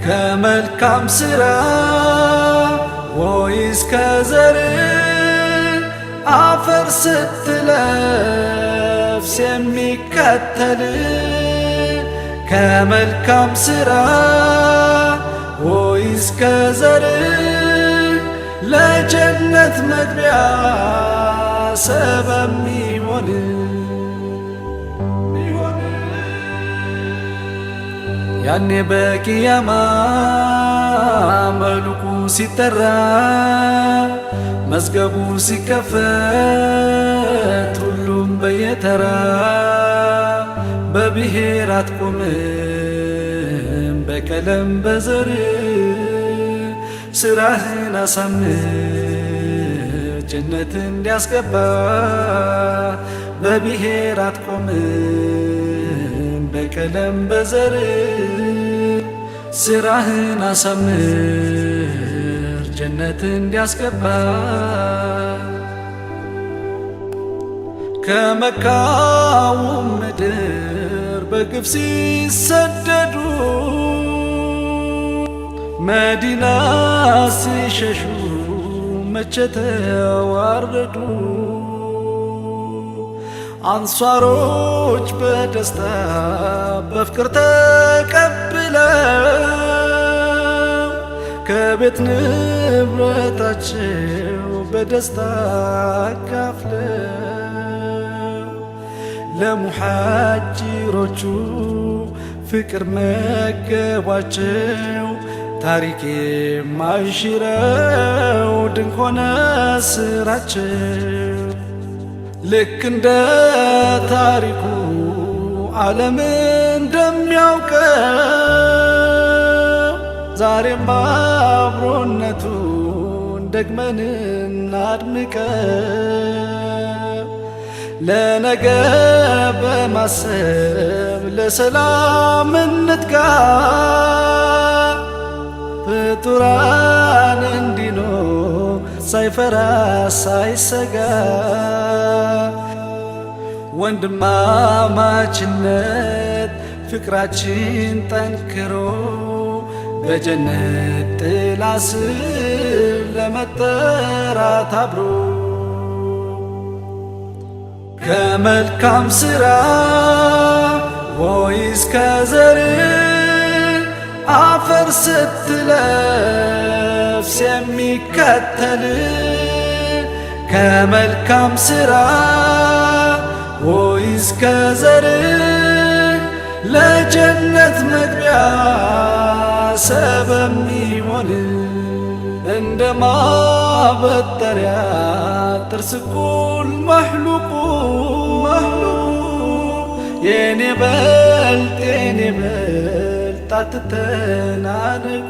ከመልካም ሥራ ወይስ ከዘር አፈር ስትለብስ የሚከተል ከመልካም ሥራ ወይስ ከዘር ለጀነት መግቢያ ሰበብ ሚሆን ያኔ በቂያማ መልኩ ሲጠራ መዝገቡ ሲከፈት ሁሉም በየተራ በብሔር አትቆምም በቀለም በዘር ስራህን አሳምር ጀነት እንዲያስገባ በብሔር አትቆምም በቀለም በዘር ስራህን አሳምር ጀነት እንዲያስገባ ከመካው ምድር በግፍ ሲሰደዱ መዲና ሲሸሹ መቼ ተዋረዱ አንሷሮች በደስታ በፍቅር ተቀብለው ከቤት ንብረታቸው በደስታ አካፍለው ለሙሐጅሮቹ ፍቅር መገቧቸው ታሪክ የማይሽረው ድንቅ ሆነ ስራቸው ልክ እንደ ታሪኩ ዓለም እንደሚያውቀው ዛሬም አብሮነቱን ደግመን እናድምቀው ለነገ በማሰብ ለሰላም እንትጋ ፍጡራን እንዲኖር ሳይፈራ ሳይሰጋ ወንድማማችነት ፍቅራችን ጠንክሮ በጀነት ጥላ ስር ለመጠራት አብሮ ከመልካም ሥራ ወይስ ከዘር አፈር ስትለብስ የሚከተል ከመልካም ሥራ ወይስ ከዘር ለጀነት መግቢያ ሰበብ ሚሆን እንደ ማበጠሪያ ጥርስ እኩል መሕሉቁ የኔ በልጥ አትተናነቁ